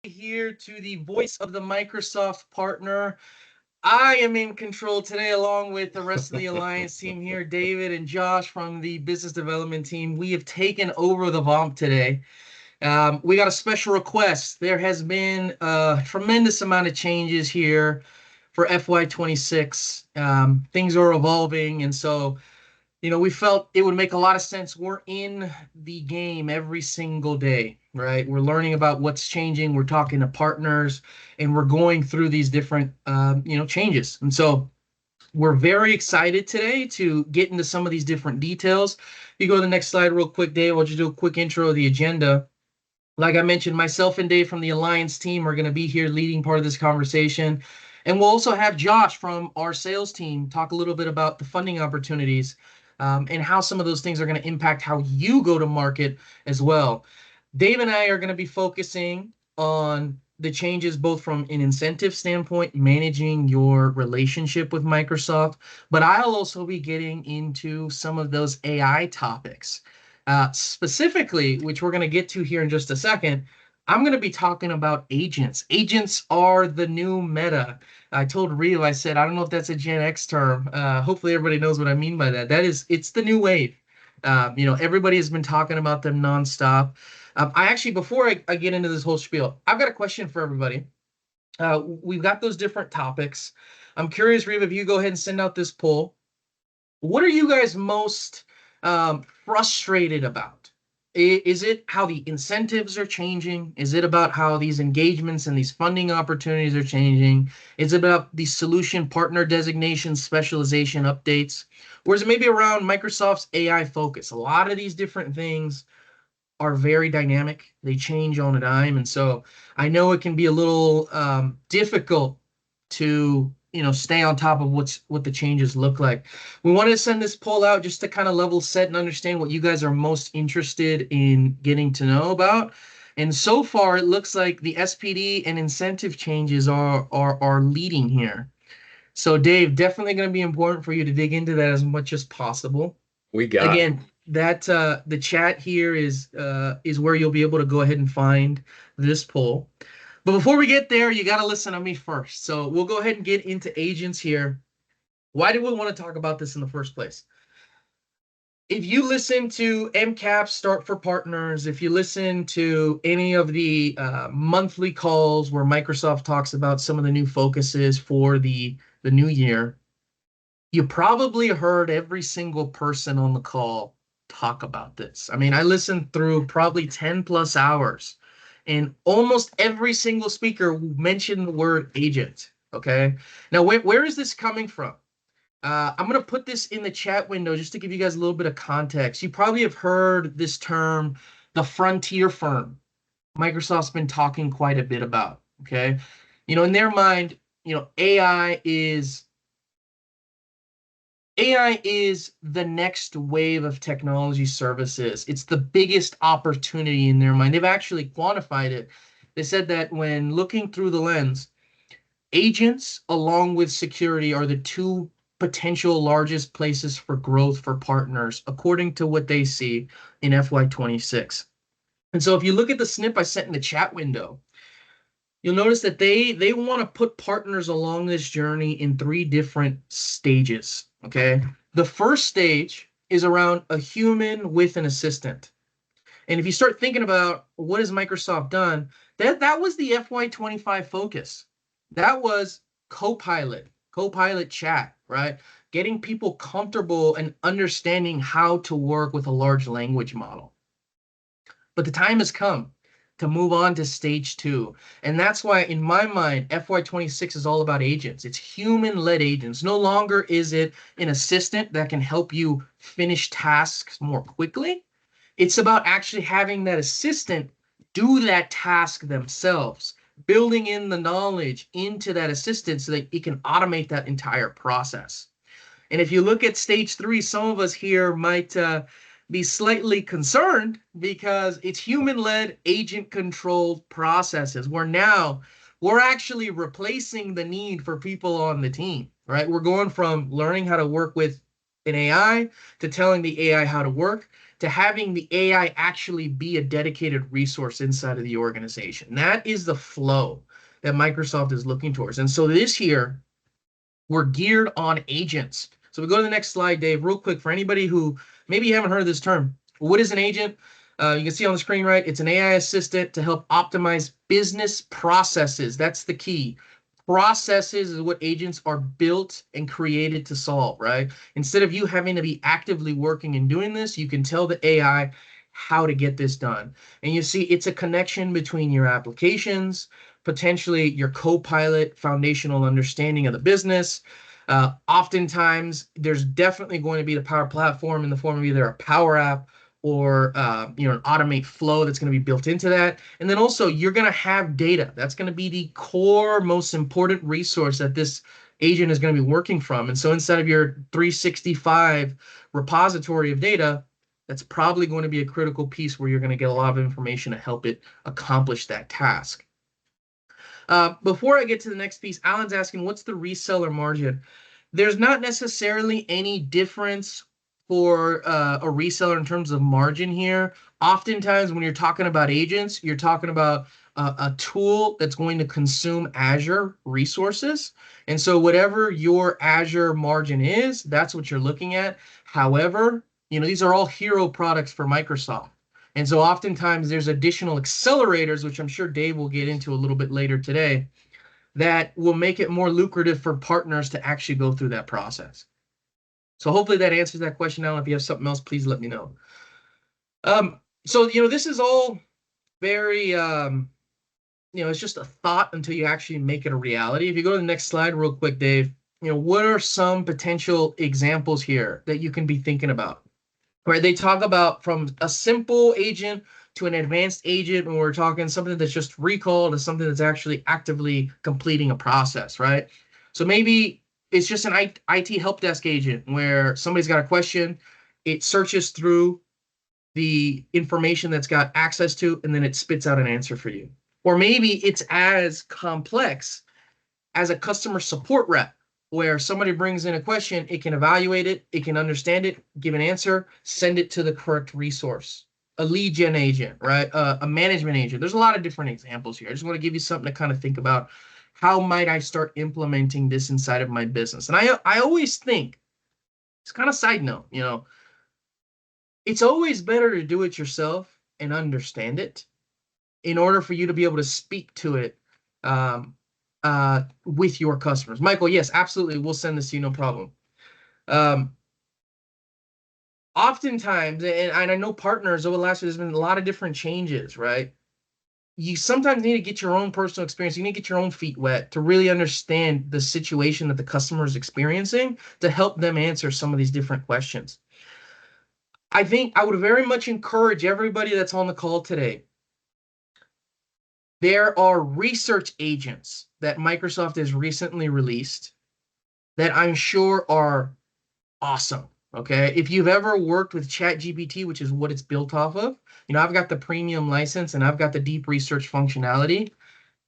Here to the voice of the Microsoft partner. I am in control today, along with the rest of the Alliance team here, David and Josh from the business development team. We have taken over the VOMP today. We got a special request. There has been a tremendous amount of changes here for FY26. Things are evolving, and so we felt it would make a lot of sense. We're in the game every single day, right? We're learning about what's changing. We're talking to partners, and we're going through these different, changes. And so we're very excited today to get into some of these different details. You go to the next slide real quick, Dave. I'll just do a quick intro of the agenda. Like I mentioned, myself and Dave from the Alliance team are going to be here leading part of this conversation. And we'll also have Josh from our sales team talk a little bit about the funding opportunities and how some of those things are going to impact how you go to market as well. Dave and I are going to be focusing on the changes both from an incentive standpoint, managing your relationship with Microsoft, but I'll also be getting into some of those AI topics. Specifically, which we're going to get to here in just a second, I'm going to be talking about agents. Agents are the new meta. I told Rio, I said, I don't know if that's a Gen X term. Hopefully everybody knows what I mean by that. It's the new wave. Everybody has been talking about them nonstop. Before I get into this whole spiel, I've got a question for everybody. We've got those different topics. I'm curious, Rio, if you go ahead and send out this poll. What are you guys most frustrated about? Is it how the incentives are changing? Is it about how these engagements and these funding opportunities are changing? Is it about the solution partner designation specialization updates? Or is it maybe around Microsoft's AI focus? A lot of these different things are very dynamic. They change on a dime. And so I know it can be a little difficult to stay on top of what the changes look like. We wanted to send this poll out just to kind of level set and understand what you guys are most interested in getting to know about. And so far, it looks like the SPD and incentive changes are leading here. So Dave, definitely going to be important for you to dig into that as much as possible. We got it. Again, that the chat here is where you'll be able to go ahead and find this poll. But before we get there, you got to listen to me first. So we'll go ahead and get into agents here. Why do we want to talk about this in the first place? If you listen to MCAP Start for Partners, if you listen to any of the monthly calls where Microsoft talks about some of the new focuses for the new year, you probably heard every single person on the call talk about this. I mean, I listened through probably 10 plus hours, and almost every single speaker mentioned the word agent. Okay. Now, where is this coming from? I'm going to put this in the chat window just to give you guys a little bit of context. You probably have heard this term, the frontier firm. Microsoft's been talking quite a bit about. Okay. In their mind, AI is the next wave of technology services. It's the biggest opportunity in their mind. They've actually quantified it. They said that when looking through the lens, agents along with security are the two potential largest places for growth for partners, according to what they see in FY26. And so if you look at the snip I sent in the chat window, you'll notice that they want to put partners along this journey in three different stages. Okay. The first stage is around a human with an assistant. And if you start thinking about what has Microsoft done, that was the FY25 focus. That was Copilot chat, right? Getting people comfortable and understanding how to work with a large language model. But the time has come to move on to stage two. And that's why, in my mind, FY26 is all about agents. It's human-led agents. No longer is it an assistant that can help you finish tasks more quickly. It's about actually having that assistant do that task themselves, building in the knowledge into that assistant so that it can automate that entire process. And if you look at stage three, some of us here might be slightly concerned because it's human-led, agent-controlled processes where now we're actually replacing the need for people on the team, right? We're going from learning how to work with an AI, to telling the AI how to work, to having the AI actually be a dedicated resource inside of the organization. That is the flow that Microsoft is looking towards. And so this year, we're geared on agents. So we go to the next slide, Dave, real quick for anybody who maybe you haven't heard of this term. What is an agent? You can see on the screen, right? It's an AI assistant to help optimize business processes. That's the key. Processes is what agents are built and created to solve, right? Instead of you having to be actively working and doing this, you can tell the AI how to get this done. And you see, it's a connection between your applications, potentially your Copilot foundational understanding of the business. Oftentimes, there's definitely going to be the Power Platform in the form of either a Power App or an automate flow that's going to be built into that. And then also you're going to have data. That's going to be the core, most important resource that this agent is going to be working from. And so instead of your 365 repository of data, that's probably going to be a critical piece where you're going to get a lot of information to help it accomplish that task. Before I get to the next piece, Alan's asking, what's the reseller margin? There's not necessarily any difference for a reseller in terms of margin here. Oftentimes, when you're talking about agents, you're talking about a tool that's going to consume Azure resources. And so whatever your Azure margin is, that's what you're looking at. However, these are all hero products for Microsoft. And so oftentimes there's additional accelerators, which I'm sure Dave will get into a little bit later today, that will make it more lucrative for partners to actually go through that process. So hopefully that answers that question. Now, if you have something else, please let me know. So, this is all very, it's just a thought until you actually make it a reality. If you go to the next slide real quick, Dave, what are some potential examples here that you can be thinking about? Right, they talk about from a simple agent to an advanced agent when we're talking something that's just recall to something that's actually actively completing a process, right? So maybe it's just an IT help desk agent where somebody's got a question, it searches through the information that's got access to, and then it spits out an answer for you. Or maybe it's as complex as a customer support rep, where somebody brings in a question, it can evaluate it, it can understand it, give an answer, send it to the correct resource. A lead gen agent, right? A management agent. There's a lot of different examples here. I just want to give you something to kind of think about. How might I start implementing this inside of my business? And I always think, it's kind of side note, it's always better to do it yourself and understand it in order for you to be able to speak to it with your customers. Michael, yes, absolutely. We'll send this to you, no problem. Oftentimes, and I know partners over the last year, there's been a lot of different changes, right? You sometimes need to get your own personal experience. You need to get your own feet wet to really understand the situation that the customer is experiencing to help them answer some of these different questions. I think I would very much encourage everybody that's on the call today. There are research agents that Microsoft has recently released that I'm sure are awesome. Okay. If you've ever worked with ChatGPT, which is what it's built off of, I've got the premium license and I've got the deep research functionality.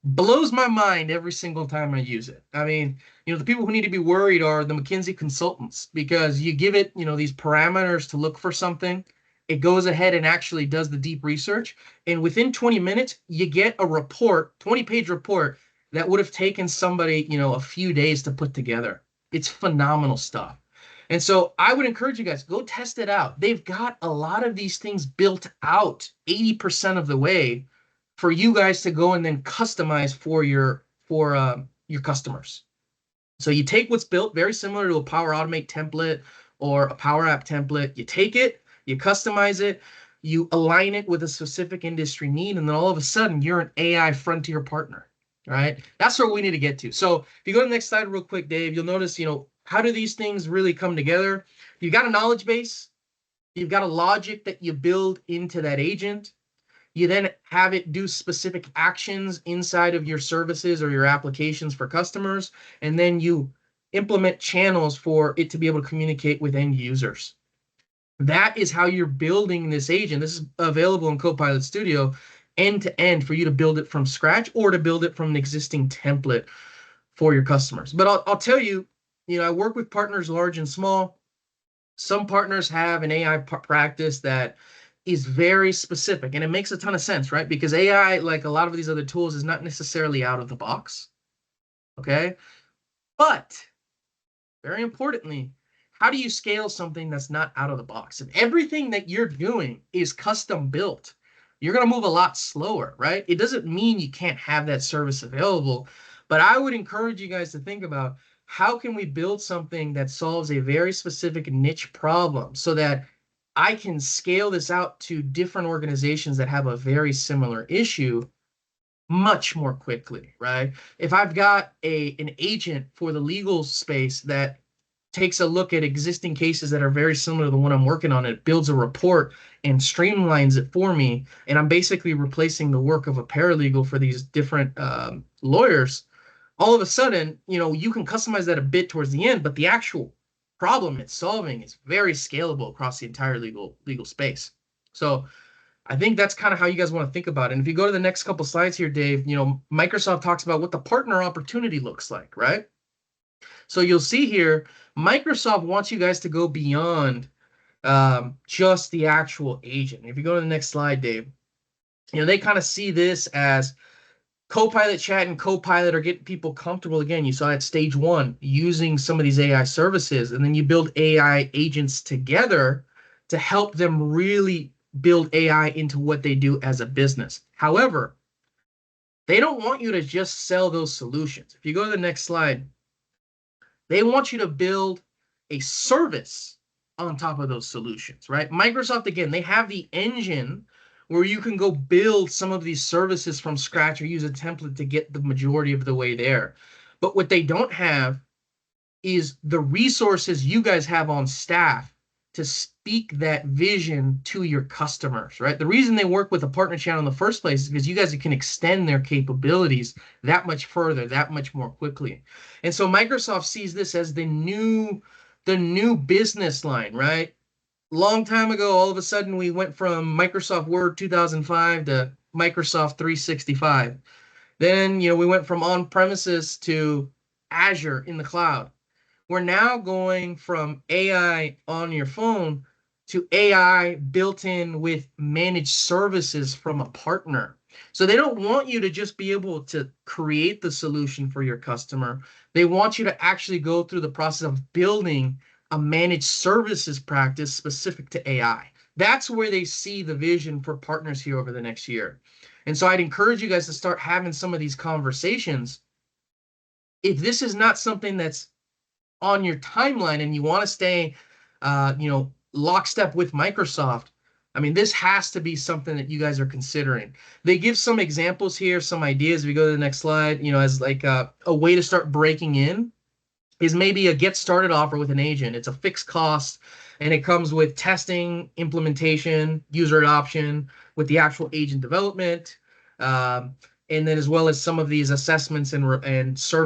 Blows my mind every single time I use it. I mean, the people who need to be worried are the McKinsey consultants, because you give it, these parameters to look for something. It goes ahead and actually does the deep research. And within 20 minutes, you get a report, 20-page report that would have taken somebody, a few days to put together. It's phenomenal stuff. And so I would encourage you guys, go test it out. They've got a lot of these things built out 80% of the way for you guys to go and then customize for your customers. So you take what's built very similar to a Power Automate template or a Power App template. You take it, you customize it, you align it with a specific industry need, and then all of a sudden you're an AI frontier partner, right? That's where we need to get to. So if you go to the next slide real quick, Dave, you'll notice, how do these things really come together? You've got a knowledge base. You've got a logic that you build into that agent. You then have it do specific actions inside of your services or your applications for customers. And then you implement channels for it to be able to communicate with end users. That is how you're building this agent. This is available in Copilot Studio end to end for you to build it from scratch or to build it from an existing template for your customers. But I'll tell you, I work with partners large and small. Some partners have an AI practice that is very specific, and it makes a ton of sense, right? Because AI, like a lot of these other tools, is not necessarily out of the box. Okay. But very importantly, how do you scale something that's not out of the box? If everything that you're doing is custom built, you're going to move a lot slower, right? It doesn't mean you can't have that service available, but I would encourage you guys to think about how can we build something that solves a very specific niche problem so that I can scale this out to different organizations that have a very similar issue much more quickly, right? If I've got an agent for the legal space that takes a look at existing cases that are very similar to the one I'm working on, it builds a report and streamlines it for me, and I'm basically replacing the work of a paralegal for these different lawyers. All of a sudden, you can customize that a bit towards the end, but the actual problem it's solving is very scalable across the entire legal space. So I think that's kind of how you guys want to think about it. And if you go to the next couple slides here, Dave, Microsoft talks about what the partner opportunity looks like, right? So you'll see here, Microsoft wants you guys to go beyond just the actual agent. If you go to the next slide, Dave, they kind of see this as Copilot chat and Copilot are getting people comfortable again. You saw at stage one using some of these AI services, and then you build AI agents together to help them really build AI into what they do as a business. However, they don't want you to just sell those solutions. If you go to the next slide, they want you to build a service on top of those solutions, right? Microsoft, again, they have the engine where you can go build some of these services from scratch or use a template to get the majority of the way there. But what they don't have is the resources you guys have on staff to speak that vision to your customers, right? The reason they work with a partner channel in the first place is because you guys can extend their capabilities that much further, that much more quickly. And so Microsoft sees this as the new business line, right? Long time ago, all of a sudden we went from Microsoft Word 2005 to Microsoft 365. Then, we went from on-premises to Azure in the cloud. We're now going from AI on your phone to AI built in with managed services from a partner. So they don't want you to just be able to create the solution for your customer. They want you to actually go through the process of building a managed services practice specific to AI. That's where they see the vision for partners here over the next year. And so I'd encourage you guys to start having some of these conversations. If this is not something that's on your timeline and you want to stay, lockstep with Microsoft, I mean, this has to be something that you guys are considering. They give some examples here, some ideas. If we go to the next slide, as like a way to start breaking in is maybe a get started offer with an agent. It's a fixed cost and it comes with testing, implementation, user adoption with the actual agent development. And then as well as some of these assessments and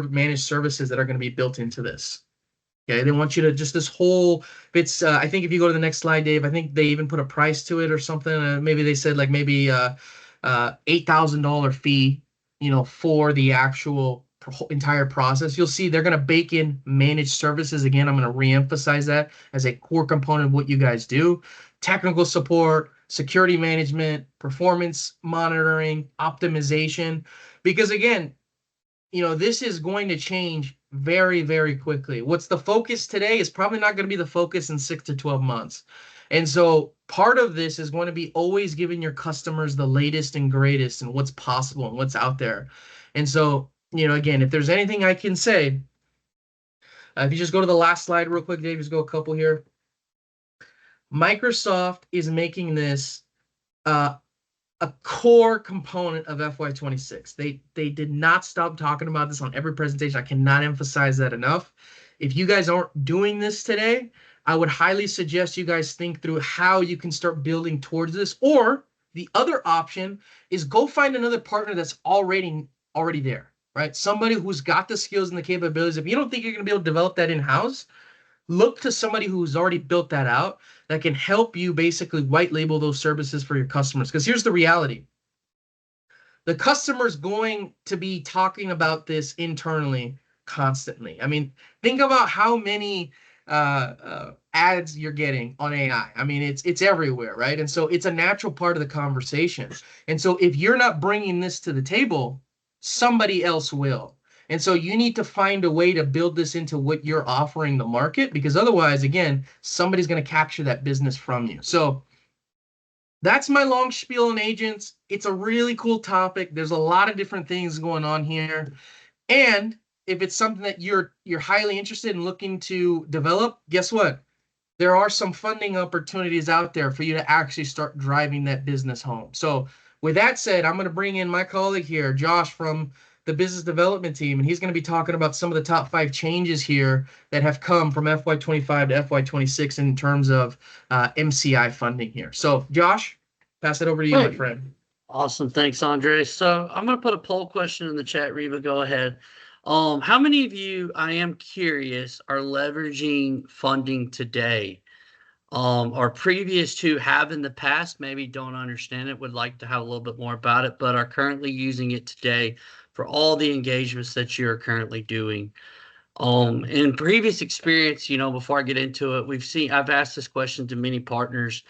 managed services that are going to be built into this. Okay, they want you to just this whole, it's I think if you go to the next slide, Dave, I think they even put a price to it or something. Maybe they said like maybe $8,000 fee, for the actual entire process. You'll see they're going to bake in managed services. Again, I'm going to reemphasize that as a core component of what you guys do. Technical support, security management, performance monitoring, optimization. Because again, this is going to change very, very quickly. What's the focus today is probably not going to be the focus in 6 to 12 months. And so part of this is going to be always giving your customers the latest and greatest and what's possible and what's out there. And so, again, if there's anything I can say, if you just go to the last slide real quick, Dave, just go a couple here. Microsoft is making this a core component of FY26. They did not stop talking about this on every presentation. I cannot emphasize that enough. If you guys aren't doing this today, I would highly suggest you guys think through how you can start building towards this. Or the other option is go find another partner that's already there, right? Somebody who's got the skills and the capabilities. If you don't think you're going to be able to develop that in-house, look to somebody who's already built that out that can help you basically white label those services for your customers. Because here's the reality. The customer's going to be talking about this internally constantly. I mean, think about how many ads you're getting on AI. I mean, it's everywhere, right? And so it's a natural part of the conversation. And so if you're not bringing this to the table, somebody else will. And so you need to find a way to build this into what you're offering the market, because otherwise, again, somebody's going to capture that business from you. So that's my long spiel on agents. It's a really cool topic. There's a lot of different things going on here. And if it's something that you're highly interested in looking to develop, guess what? There are some funding opportunities out there for you to actually start driving that business home. So with that said, I'm going to bring in my colleague here, Josh, from the business development team, and he's going to be talking about some of the top 5 changes here that have come from FY25 to FY26 in terms of MCI funding here. So Josh, pass it over to you, my friend. Awesome. Thanks, Andre. So I'm going to put a poll question in the chat. Reba, go ahead. How many of you, I am curious, are leveraging funding today? Or previous to have in the past, maybe don't understand it, would like to have a little bit more about it, but are currently using it today for all the engagements that you're currently doing. In previous experience, before I get into it, I've asked this question to many partners,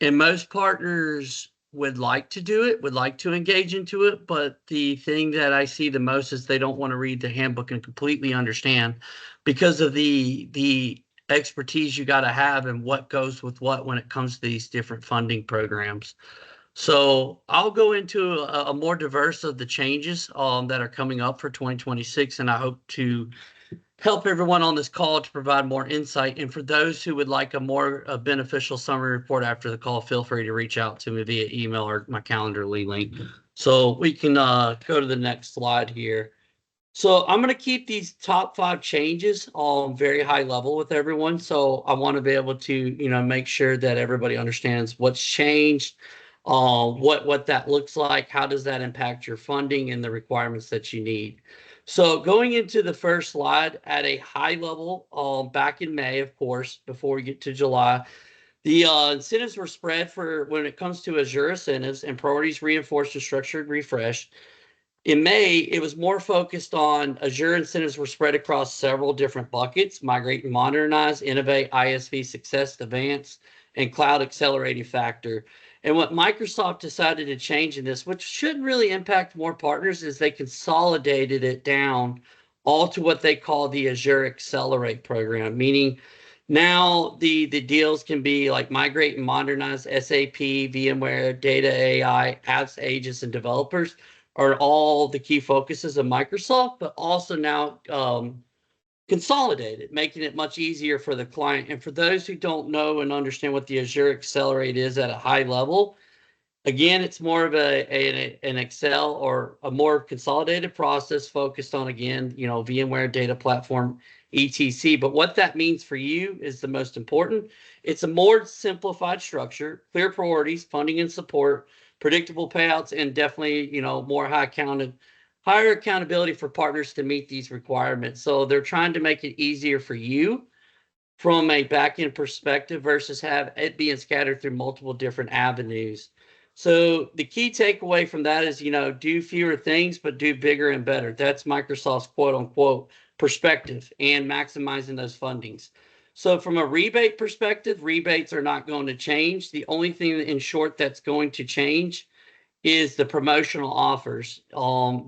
and most partners would like to do it, would like to engage into it, but the thing that I see the most is they don't want to read the handbook and completely understand, because of the expertise you got to have and what goes with what when it comes to these different funding programs. So I'll go into a more diverse of the changes that are coming up for 2026, and I hope to help everyone on this call to provide more insight. And for those who would like a more beneficial summary report after the call, feel free to reach out to me via email or my Calendly link. So we can go to the next slide here. So I'm going to keep these top 5 changes on very high level with everyone. So I want to be able to, make sure that everybody understands what's changed, what that looks like, how does that impact your funding and the requirements that you need. So going into the first slide at a high level, back in May, of course, before we get to July, the incentives were spread for when it comes to Azure incentives and priorities reinforced and structured refreshed. In May, it was more focused on Azure incentives were spread across several different buckets: migrate and modernize, innovate, ISV success, advance, and cloud accelerating factor. And what Microsoft decided to change in this, which should really impact more partners, is they consolidated it down all to what they call the Azure Accelerate program, meaning now the deals can be like migrate and modernize SAP, VMware, data AI, apps, agents, and developers are all the key focuses of Microsoft, but also now consolidated, making it much easier for the client. And for those who don't know and understand what the Azure Accelerate is at a high level, again, it's more of an Excel or a more consolidated process focused on, again, VMware data platform, etc. But what that means for you is the most important. It's a more simplified structure, clear priorities, funding and support, predictable payouts, and definitely, more higher accountability for partners to meet these requirements. So they're trying to make it easier for you from a back-end perspective versus have it being scattered through multiple different avenues. So the key takeaway from that is, do fewer things, but do bigger and better. That's Microsoft's quote unquote perspective and maximizing those fundings. So from a rebate perspective, rebates are not going to change. The only thing in short that's going to change is the promotional offers.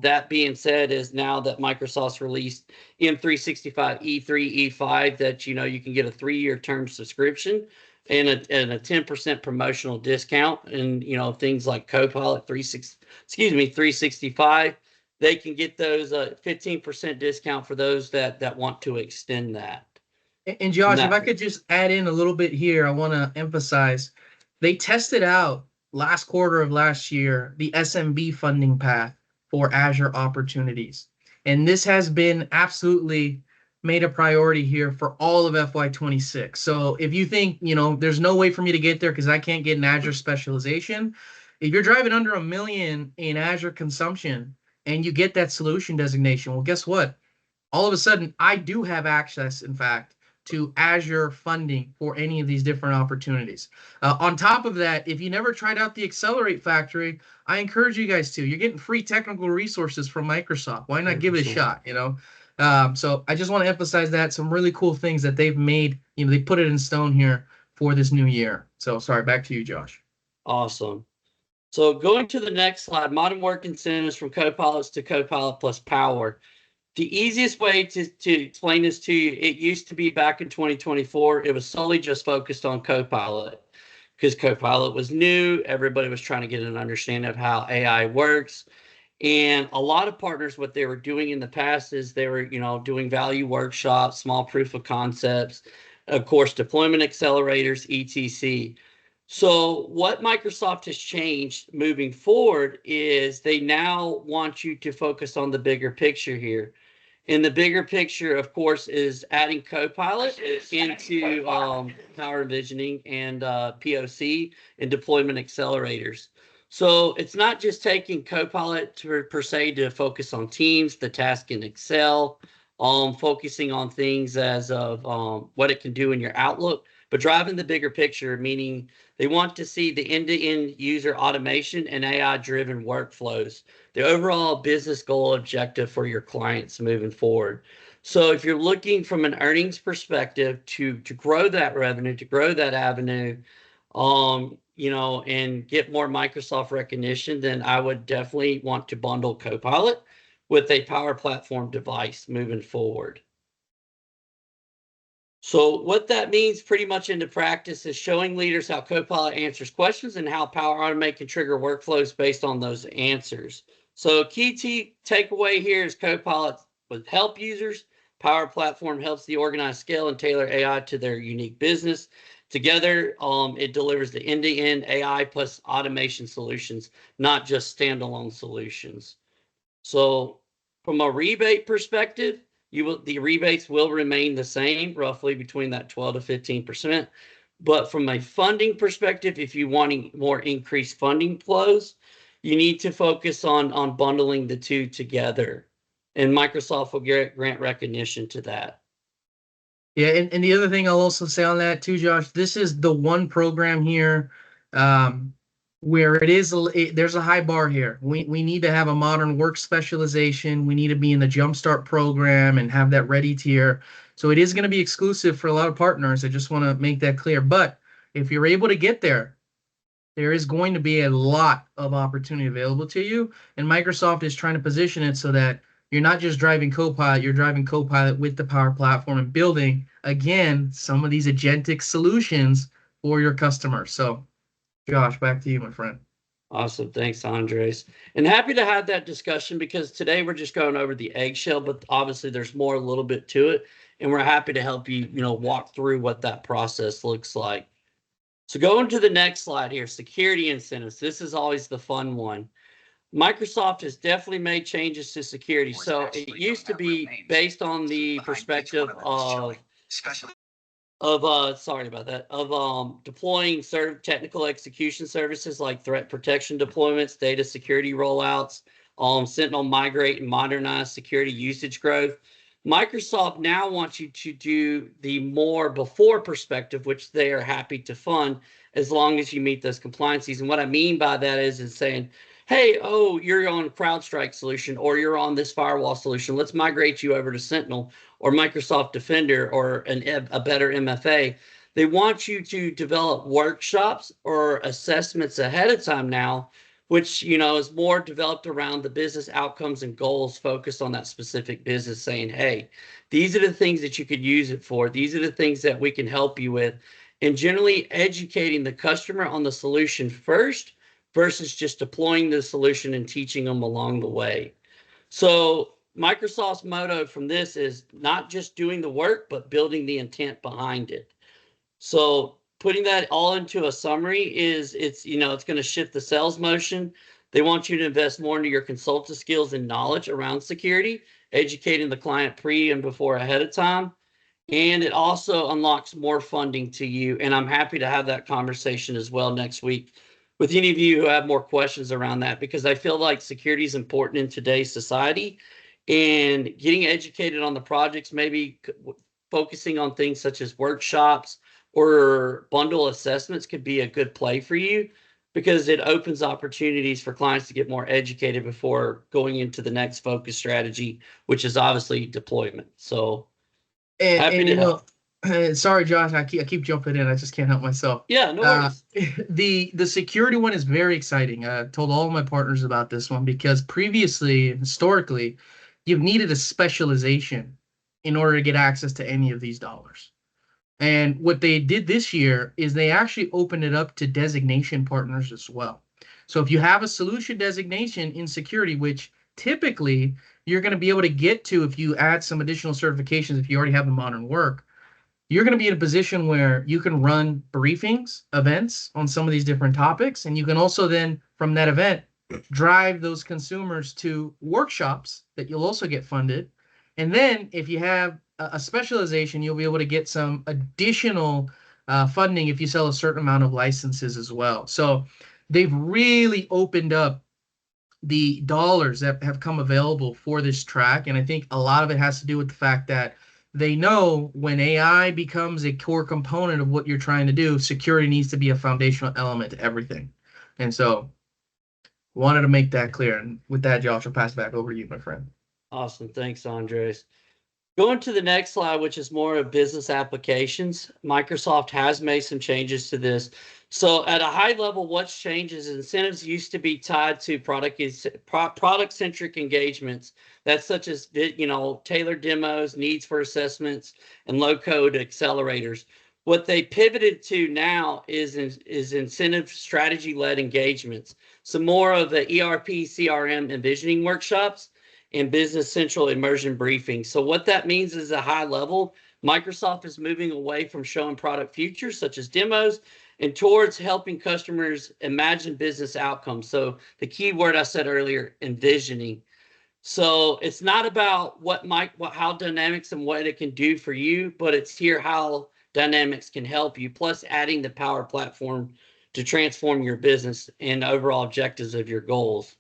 That being said, is now that Microsoft's released M365 E3, E5, that you can get a 3-year term subscription and a 10% promotional discount, and things like Copilot 365, they can get those 15% discount for those that want to extend that. And Josh, if I could just add in a little bit here, I want to emphasize they tested out last quarter of last year the SMB funding path for Azure opportunities. And this has been absolutely made a priority here for all of FY26. So if you think, there's no way for me to get there because I can't get an Azure specialization, if you're driving under $1 million in Azure consumption and you get that solution designation, well, guess what? All of a sudden, I do have access, in fact, to Azure funding for any of these different opportunities. On top of that, if you never tried out the Accelerate Factory, I encourage you guys to. You're getting free technical resources from Microsoft. Why not give it a shot, So I just want to emphasize that some really cool things that they've made, they put it in stone here for this new year. So sorry, back to you, Josh. Awesome. So going to the next slide, modern work incentives from Copilots to Copilot plus Power. The easiest way to explain this to you, it used to be back in 2024, it was solely just focused on Copilot because Copilot was new. Everybody was trying to get an understanding of how AI works. And a lot of partners, what they were doing in the past is they were, doing value workshops, small proof of concepts, of course, deployment accelerators, etc. So what Microsoft has changed moving forward is they now want you to focus on the bigger picture here. And the bigger picture, of course, is adding Copilot into Power Envisioning and POC and deployment accelerators. So it's not just taking Copilot per se to focus on Teams, the task in Excel, focusing on things as of what it can do in your Outlook, but driving the bigger picture, meaning they want to see the end-to-end user automation and AI-driven workflows, the overall business goal objective for your clients moving forward. So if you're looking from an earnings perspective to grow that revenue, to grow that avenue, and get more Microsoft recognition, then I would definitely want to bundle Copilot with a Power Platform device moving forward. So what that means pretty much into practice is showing leaders how Copilot answers questions and how Power Automate can trigger workflows based on those answers. So key takeaway here is Copilot would help users. Power Platform helps the organize, scale, and tailor AI to their unique business. Together, it delivers the end-to-end AI plus automation solutions, not just standalone solutions. So from a rebate perspective, the rebates will remain the same, roughly between that 12 to 15%. But from a funding perspective, if you wanting more increased funding flows, you need to focus on bundling the two together. And Microsoft will grant recognition to that. Yeah, and the other thing I'll also say on that too, Josh, this is the one program here where there's a high bar here. We need to have a modern work specialization. We need to be in the Jumpstart program and have that ready tier. So it is going to be exclusive for a lot of partners. I just want to make that clear. But if you're able to get there, there is going to be a lot of opportunity available to you. And Microsoft is trying to position it so that you're not just driving Copilot, you're driving Copilot with the Power Platform and building, again, some of these agentic solutions for your customers. So, Josh, back to you, my friend. Awesome. Thanks, Andres. And happy to have that discussion because today we're just going over the eggshell, but obviously there's more a little bit to it. And we're happy to help you, walk through what that process looks like. So going to the next slide here, security incentives. This is always the fun one. Microsoft has definitely made changes to security. So it used to be based on the perspective sorry about that, of deploying technical execution services like threat protection deployments, data security rollouts, Sentinel migrate and modernize security usage growth. Microsoft now wants you to do the more before perspective, which they are happy to fund as long as you meet those compliances. And what I mean by that is saying, hey, you're on CrowdStrike solution or you're on this firewall solution. Let's migrate you over to Sentinel or Microsoft Defender or a better MFA. They want you to develop workshops or assessments ahead of time now, which, is more developed around the business outcomes and goals focused on that specific business, saying, hey, these are the things that you could use it for. These are the things that we can help you with. And generally educating the customer on the solution first versus just deploying the solution and teaching them along the way. So Microsoft's motto from this is not just doing the work, but building the intent behind it. So putting that all into a summary is it's going to shift the sales motion. They want you to invest more into your consultative skills and knowledge around security, educating the client pre and before ahead of time. And it also unlocks more funding to you. And I'm happy to have that conversation as well next week with any of you who have more questions around that, because I feel like security is important in today's society, and getting educated on the projects, maybe focusing on things such as workshops or bundle assessments could be a good play for you, because it opens opportunities for clients to get more educated before going into the next focus strategy, which is obviously deployment. So happy And to help. sorry, Josh, I keep jumping in. I just can't help myself. Yeah, no worries. The security one is very exciting. I told all of my partners about this one because previously, historically, you've needed a specialization in order to get access to any of these dollars. And what they did this year is they actually opened it up to designation partners as well. So if you have a solution designation in security, which typically you're going to be able to get to if you add some additional certifications, if you already have the modern work, you're going to be in a position where you can run briefings, events on some of these different topics. And you can also then, from that event, drive those consumers to workshops that you'll also get funded. And then if you have a specialization, you'll be able to get some additional funding if you sell a certain amount of licenses as well. So they've really opened up the dollars that have come available for this track. And I think a lot of it has to do with the fact that they know when AI becomes a core component of what you're trying to do, security needs to be a foundational element to everything. And so wanted to make that clear. And with that, Josh, I'll pass it back over to you, my friend. Awesome. Thanks, Andres. Going to the next slide, which is more of business applications. Microsoft has made some changes to this. So at a high level, what's changed is incentives used to be tied to product-centric engagements. That's such as, tailored demos, needs for assessments, and low-code accelerators. What they pivoted to now is incentive strategy-led engagements. So more of the ERP, CRM, envisioning workshops and Business Central immersion briefing. So what that means is at a high level, Microsoft is moving away from showing product features such as demos and towards helping customers imagine business outcomes. So the key word I said earlier, envisioning. So it's not about how Dynamics and what it can do for you, but it's here how Dynamics can help you, plus adding the Power Platform to transform your business and overall objectives of your goals.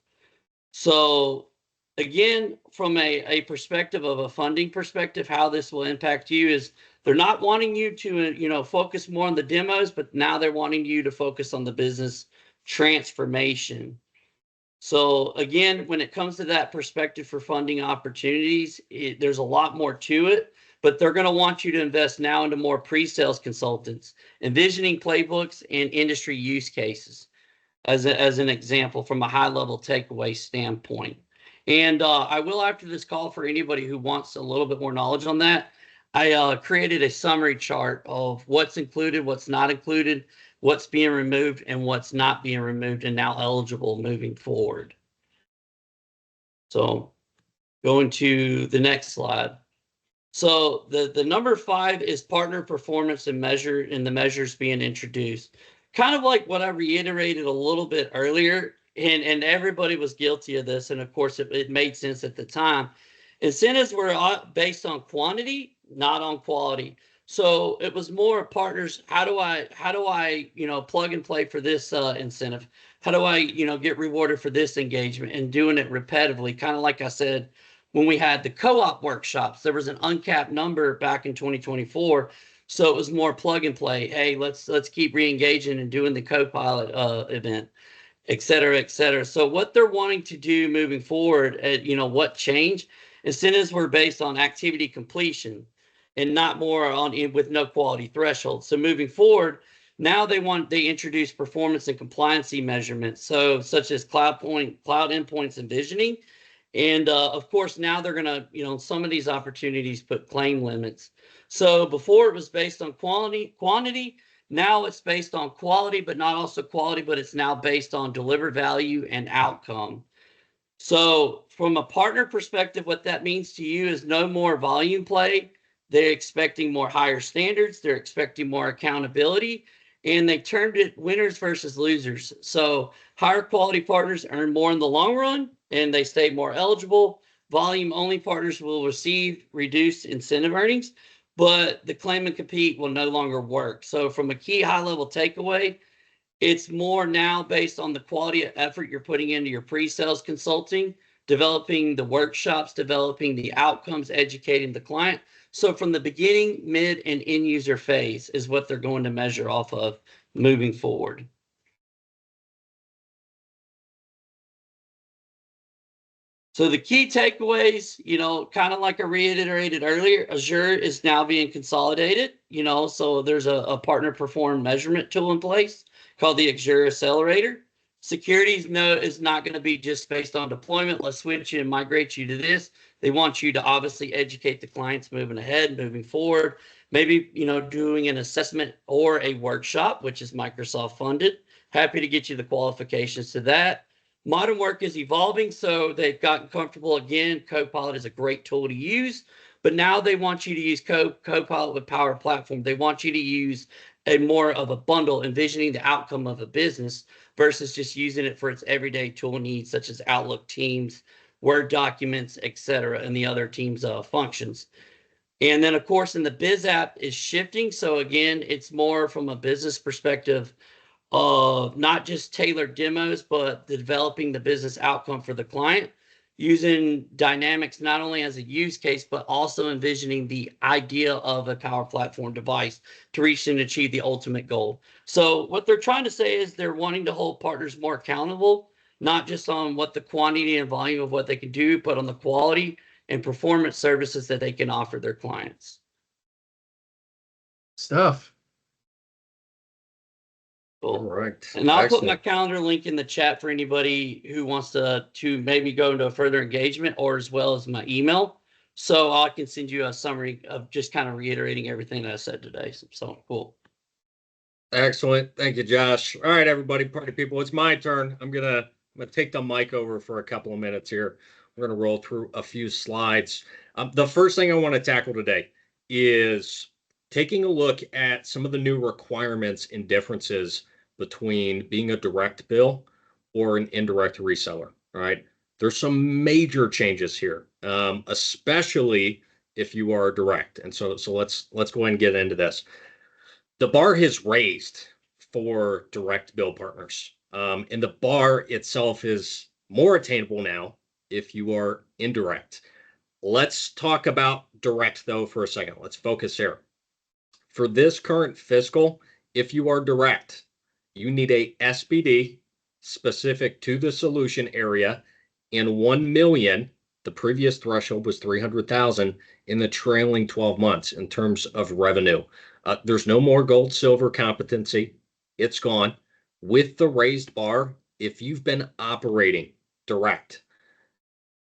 So again, from a perspective of a funding perspective, how this will impact you is they're not wanting you to, focus more on the demos, but now they're wanting you to focus on the business transformation. So again, when it comes to that perspective for funding opportunities, there's a lot more to it, but they're going to want you to invest now into more pre-sales consultants, envisioning playbooks and industry use cases as an example from a high level takeaway standpoint. And I will, after this call, for anybody who wants a little bit more knowledge on that, I created a summary chart of what's included, what's not included, what's being removed, and what's not being removed and now eligible moving forward. So going to the next slide. So the number 5 is partner performance and the measures being introduced. Kind of like what I reiterated a little bit earlier, and everybody was guilty of this, and of course it made sense at the time. Incentives were based on quantity, not on quality. So it was more partners. How do I plug and play for this incentive? How do I get rewarded for this engagement, and doing it repetitively? Kind of like I said, when we had the co-op workshops, there was an uncapped number back in 2024. So it was more plug and play. Hey, let's keep re-engaging and doing the Copilot event, et cetera, et cetera. So what they're wanting to do moving forward, what changed? Incentives were based on activity completion and not more with no quality threshold. So moving forward, now they introduce performance and compliancy measurements. So such as cloud endpoints and visioning. And of course, now they're going to, some of these opportunities put claim limits. So before it was based on quantity. Now it's based on quality, but not also quality, but it's now based on delivered value and outcome. So from a partner perspective, what that means to you is no more volume play. They're expecting more higher standards. They're expecting more accountability. And they termed it winners versus losers. So higher quality partners earn more in the long run, and they stay more eligible. Volume only partners will receive reduced incentive earnings, but the claim and compete will no longer work. So from a key high level takeaway, it's more now based on the quality of effort you're putting into your pre-sales consulting, developing the workshops, developing the outcomes, educating the client. So from the beginning, mid, and end user phase is what they're going to measure off of moving forward. So the key takeaways, kind of like I reiterated earlier, Azure is now being consolidated, so there's a partner performed measurement tool in place called the Azure Accelerator. Security is not going to be just based on deployment. Let's switch you and migrate you to this. They want you to obviously educate the clients moving ahead, moving forward, maybe, doing an assessment or a workshop, which is Microsoft funded. Happy to get you the qualifications to that. Modern work is evolving, so they've gotten comfortable again. Copilot is a great tool to use, but now they want you to use Copilot with Power Platform. They want you to use a more of a bundle, envisioning the outcome of a business versus just using it for its everyday tool needs, such as Outlook, Teams, Word documents, etc., and the other Teams functions. And then, of course, in the Biz app is shifting. So again, it's more from a business perspective of not just tailored demos, but developing the business outcome for the client, using Dynamics not only as a use case, but also envisioning the idea of a Power Platform device to reach and achieve the ultimate goal. So what they're trying to say is they're wanting to hold partners more accountable, not just on what the quantity and volume of what they can do, but on the quality and performance services that they can offer their clients. Stuff. Cool. All right. And I'll Excellent. put my calendar link in the chat for anybody who wants to maybe go into a further engagement, or as well as my email. So I can send you a summary of just kind of reiterating everything that I said today. So cool. Excellent. Thank you, Josh. All right, everybody, party people, it's my turn. I'm gonna take the mic over for a couple of minutes here. We're gonna roll through a few slides. The first thing I want to tackle today is taking a look at some of the new requirements and differences between being a direct bill or an indirect reseller. All right, there's some major changes here, especially if you are direct. And so let's go ahead and get into this. The bar has raised for direct bill partners, and the bar itself is more attainable now if you are indirect. Let's talk about direct though for a second. Let's focus here. For this current fiscal, if you are direct, you need a SBD specific to the solution area in 1 million. The previous threshold was 300,000 in the trailing 12 months in terms of revenue. There's no more gold, silver competency. It's gone. With the raised bar, if you've been operating direct,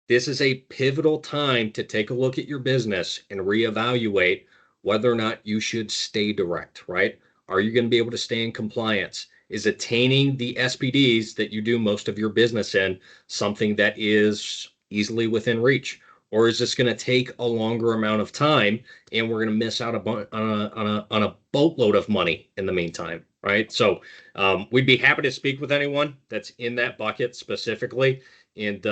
this is a pivotal time to take a look at your business and reevaluate whether or not you should stay direct, right? Are you going to be able to stay in compliance? Is attaining the SPDs that you do most of your business in something that is easily within reach? Or is this going to take a longer amount of time and we're going to miss out on a boatload of money in the meantime, right? So we'd be happy to speak with anyone that's in that bucket specifically and,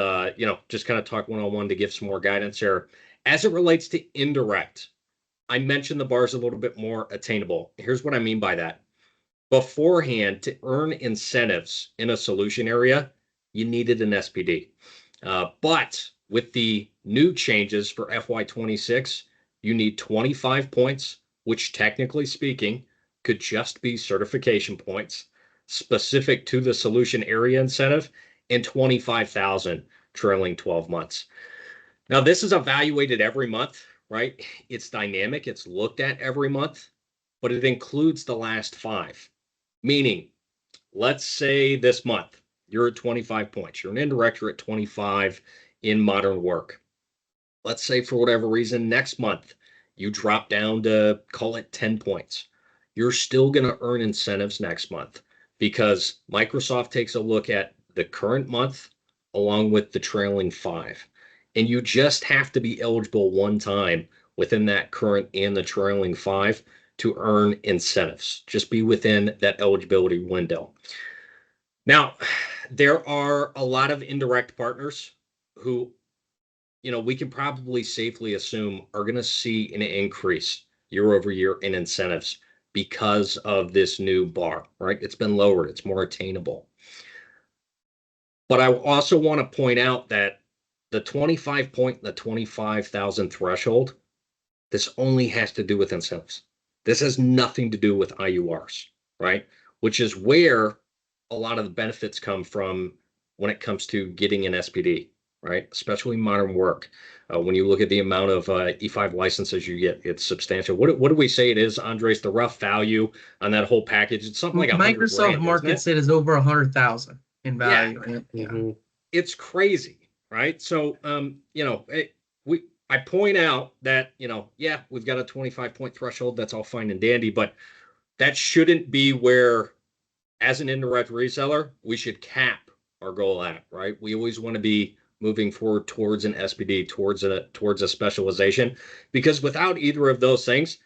just kind of talk one-on-one to give some more guidance here. As it relates to indirect, I mentioned the bar is a little bit more attainable. Here's what I mean by that. Beforehand, to earn incentives in a solution area, you needed an SPD. But with the new changes for FY26, you need 25 points, which technically speaking could just be certification points specific to the solution area incentive, and 25,000 trailing 12 months. Now, this is evaluated every month, right? It's dynamic. It's looked at every month, but it includes the last 5. Meaning, let's say this month, you're at 25 points. You're an indirect, you're at 25 in modern work. Let's say for whatever reason, next month, you drop down to, call it 10 points. You're still going to earn incentives next month because Microsoft takes a look at the current month along with the trailing 5. And you just have to be eligible one time within that current and the trailing 5 to earn incentives. Just be within that eligibility window. Now, there are a lot of indirect partners who, we can probably safely assume are going to see an increase year over year in incentives because of this new bar, right? It's been lowered. It's more attainable. But I also want to point out that the 25 point, the 25,000 threshold, this only has to do with incentives. This has nothing to do with IURs, right? Which is where a lot of the benefits come from when it comes to getting an SPD. right? Especially modern work. When you look at the amount of E5 licenses you get, it's substantial. What do we say it is, Andres? The rough value on that whole package? It's something like $100 Microsoft grand, markets it as over 100,000 in yeah, value. Yeah. Mm-hmm. it's crazy, right? So, I point out that, yeah, we've got a 25-point threshold. That's all fine and dandy, but that shouldn't be where, as an indirect reseller, we should cap our goal at, right? We always want to be moving forward towards an SPD, towards a specialization, because without either of those things,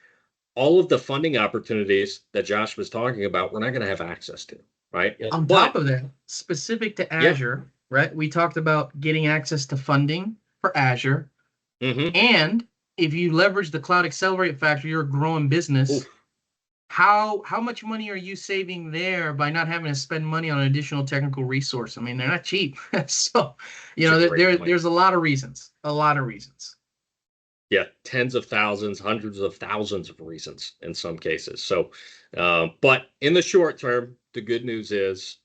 all of the funding opportunities that Josh was talking about, we're not going to have access to, right? On top of that, specific to Yeah. Azure, right? We talked about getting access to funding for Azure. Mm-hmm. And if you leverage the Cloud Accelerate Factor, you're a growing business. Oof. How much money are you saving there by not having to spend money on an additional technical resource? I mean, they're not cheap. So, It's a great point. there's a lot of reasons. A lot of reasons. Yeah, tens of thousands, hundreds of thousands of reasons in some cases. So, but in the short term, the good news is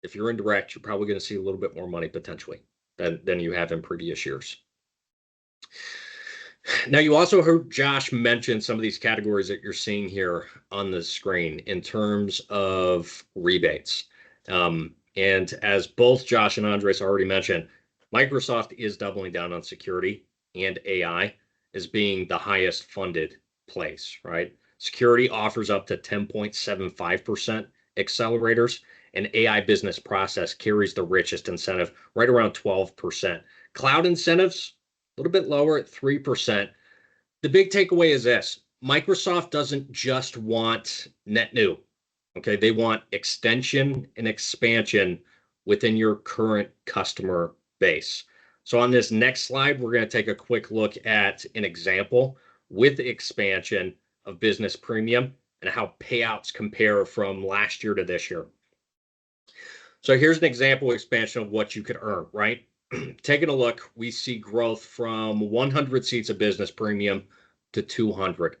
if you're indirect, you're probably going to see a little bit more money potentially than you have in previous years. Now, you also heard Josh mention some of these categories that you're seeing here on the screen in terms of rebates. And as both Josh and Andres already mentioned, Microsoft is doubling down on security and AI as being the highest funded place, right? Security offers up to 10.75% accelerators, and AI business process carries the richest incentive, right around 12%. Cloud incentives, a little bit lower at 3%. The big takeaway is this: Microsoft doesn't just want net new. Okay, they want extension and expansion within your current customer base. So on this next slide, we're going to take a quick look at an example with expansion of business premium and how payouts compare from last year to this year. So here's an example expansion of what you could earn, right? Taking a look, we see growth from 100 seats of business premium to 200.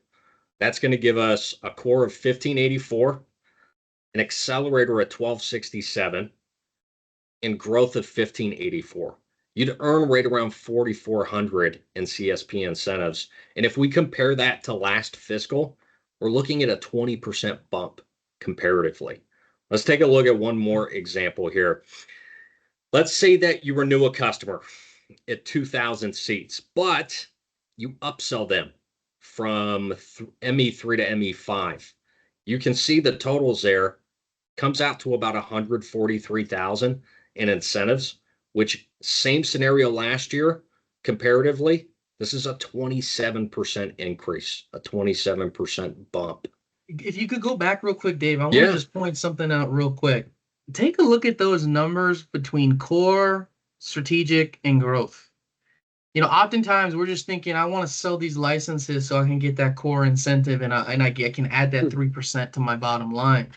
That's going to give us a core of 1584, an accelerator at 1267, and growth of 1584. You'd earn right around 4,400 in CSP incentives. And if we compare that to last fiscal, we're looking at a 20% bump comparatively. Let's take a look at one more example here. Let's say that you renew a customer at 2,000 seats, but you upsell them from ME3 to ME5. You can see the totals there comes out to about 143,000 in incentives, which same scenario last year comparatively, this is a 27% increase, a 27% bump. If you could go back real quick, Dave, I want Yeah. to just point something out real quick. Take a look at those numbers between core, strategic, and growth. Oftentimes we're just thinking, I want to sell these licenses so I can get that core incentive and I can add that 3% to my bottom line.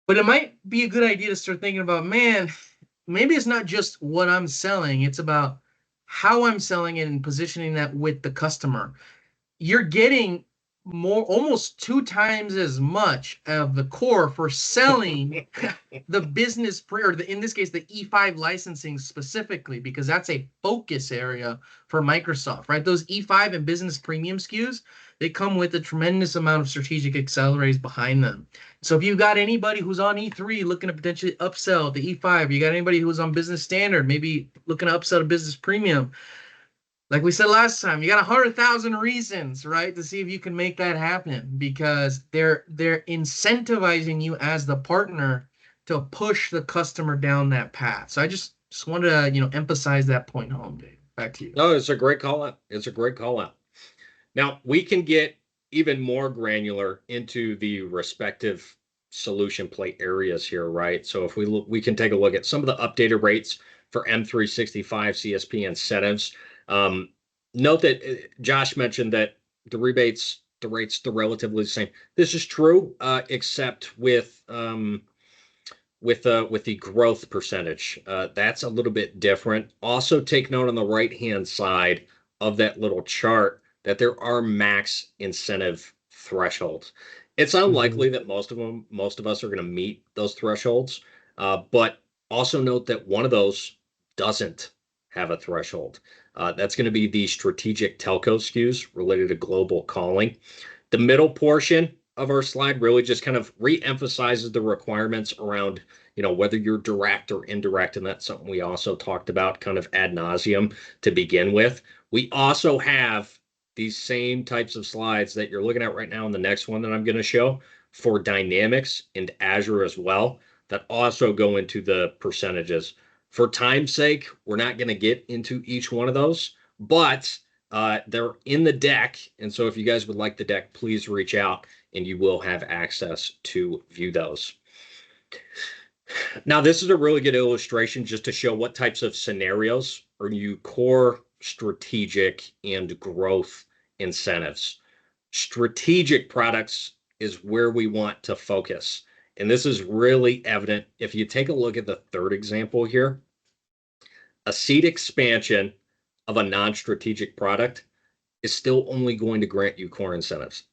But it might be a good idea to start thinking about, man, maybe it's not just what I'm selling, it's about how I'm selling it and positioning that with the customer. You're getting more, almost 2 times as much of the core for selling the business or in this case, the E5 licensing specifically, because that's a focus area for Microsoft, right? Those E5 and business premium SKUs, they come with a tremendous amount of strategic accelerators behind them. So if you've got anybody who's on E3 looking to potentially upsell the E5, you got anybody who's on business standard, maybe looking to upsell to business premium, like we said last time, you got 100,000 reasons, right, to see if you can make that happen, because they're incentivizing you as the partner to push the customer down that path. So I just wanted to emphasize that point home, Dave. Back to you. No, it's a great call out. It's a great call out. Now we can get even more granular into the respective solution play areas here, right? So if we can take a look at some of the updated rates for M365 CSP incentives. Note that Josh mentioned that the rates, they're relatively the same. This is true, except with the growth percentage. That's a little bit different. Also take note on the right-hand side of that little chart that there are max incentive thresholds. It's unlikely that most of us are going to meet those thresholds, but also note that one of those doesn't have a threshold. That's going to be the strategic telco SKUs related to global calling. The middle portion of our slide really just kind of re-emphasizes the requirements around, whether you're direct or indirect, and that's something we also talked about kind of ad nauseum to begin with. We also have these same types of slides that you're looking at right now in the next one that I'm going to show for Dynamics and Azure as well, that also go into the percentages. For time's sake, we're not going to get into each one of those, but they're in the deck. And so if you guys would like the deck, please reach out and you will have access to view those. Now, this is a really good illustration just to show what types of scenarios are you core, strategic, and growth incentives. Strategic products is where we want to focus. And this is really evident if you take a look at the third example here. A seat expansion of a non-strategic product is still only going to grant you core incentives.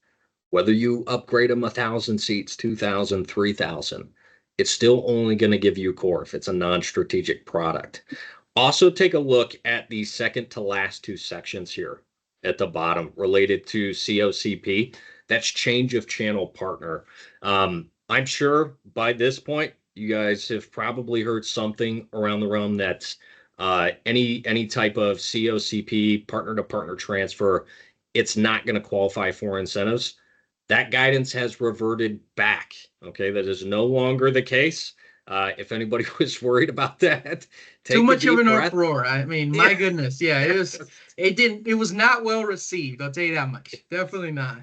Whether you upgrade them 1,000 seats, 2,000, 3,000, it's still only going to give you core if it's a non-strategic product. Also take a look at the second to last two sections here at the bottom related to COCP. That's change of channel partner. I'm sure by this point, you guys have probably heard something around the realm that's any type of COCP, partner to partner transfer, it's not going to qualify for incentives. That guidance has reverted back. Okay, that is no longer the case. If anybody was worried about that, too much of an uproar. I mean, my goodness, yeah, it was not well received. I'll tell you that much. Definitely not.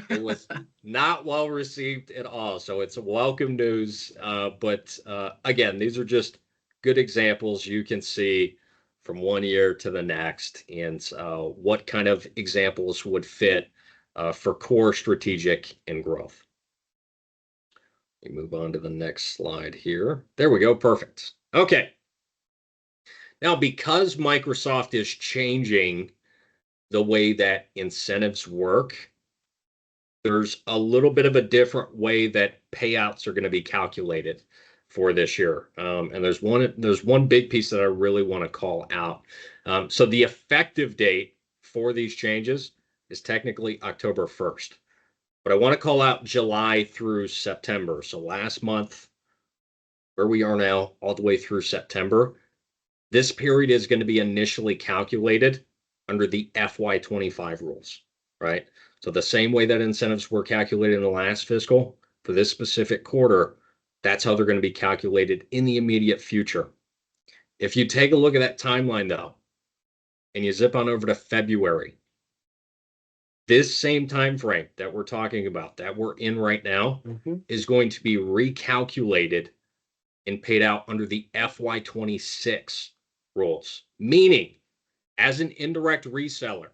It was not well received at all. So it's welcome news. But again, these are just good examples you can see from one year to the next, and what kind of examples would fit for core, strategic, and growth. We move on to the next slide here. There we go. Perfect. Okay. Now, because Microsoft is changing the way that incentives work, there's a little bit of a different way that payouts are going to be calculated for this year. And there's one big piece that I really want to call out. So the effective date for these changes is technically October 1st. But I want to call out July through September. So last month, where we are now, all the way through September, this period is going to be initially calculated under the FY25 rules, right? So the same way that incentives were calculated in the last fiscal for this specific quarter, that's how they're going to be calculated in the immediate future. If you take a look at that timeline, though, and you zip on over to February, this same time frame that we're talking about, that we're in right now, is going to be recalculated and paid out under the FY26 rules. Meaning, as an indirect reseller,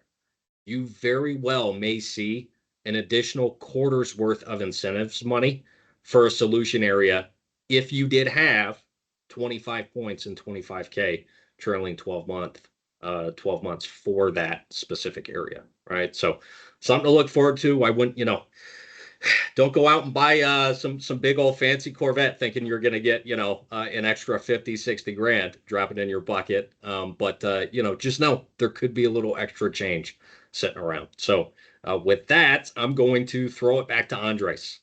you very well may see an additional quarter's worth of incentives money for a solution area if you did have 25 points and 25K trailing 12 months for that specific area, right? So something to look forward to. I wouldn't, don't go out and buy some big old fancy Corvette thinking you're going to get, an extra 50, 60 grand, drop it in your bucket. But just know there could be a little extra change sitting around. So with that, I'm going to throw it back to Andres.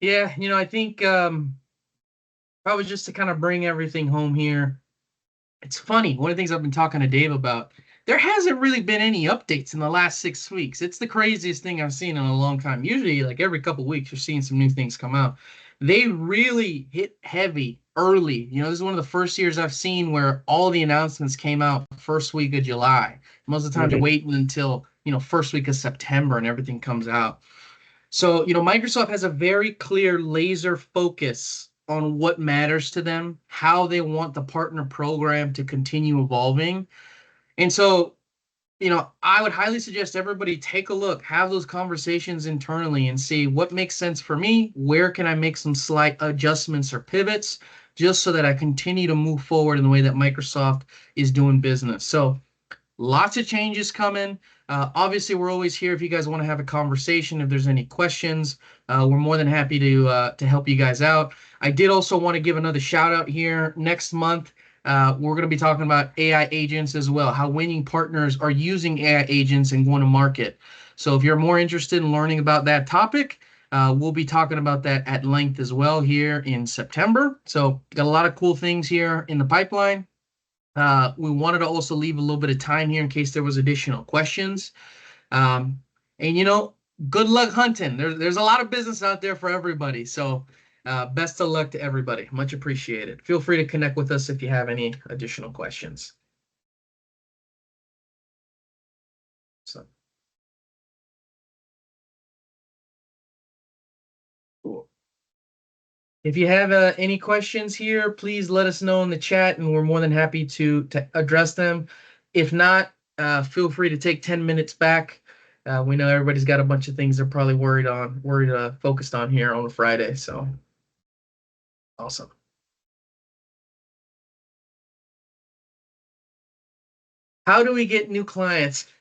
Yeah, I think probably just to kind of bring everything home here. It's funny. One of the things I've been talking to Dave about, there hasn't really been any updates in the last 6 weeks. It's the craziest thing I've seen in a long time. Usually, like every couple of weeks, you're seeing some new things come out. They really hit heavy early. This is one of the first years I've seen where all the announcements came out first week of July. Most of the time, they're waiting until, first week of September and everything comes out. So, Microsoft has a very clear laser focus on what matters to them, how they want the partner program to continue evolving. And so, I would highly suggest everybody take a look, have those conversations internally and see what makes sense for me. Where can I make some slight adjustments or pivots just so that I continue to move forward in the way that Microsoft is doing business. So lots of changes coming. Obviously, we're always here if you guys want to have a conversation. If there's any questions, we're more than happy to help you guys out. I did also want to give another shout out here. Next month, We're going to be talking about AI agents as well, how winning partners are using AI agents and going to market. So if you're more interested in learning about that topic, we'll be talking about that at length as well here in September. So got a lot of cool things here in the pipeline. We wanted to also leave a little bit of time here in case there was additional questions. And good luck hunting. There's a lot of business out there for everybody. So best of luck to everybody. Much appreciated. Feel free to connect with us if you have any additional questions. So cool. If you have any questions here, please let us know in the chat, and we're more than happy to address them. If not, feel free to take 10 minutes back. We know everybody's got a bunch of things they're probably focused on here on a Friday. So awesome. How do we get new clients?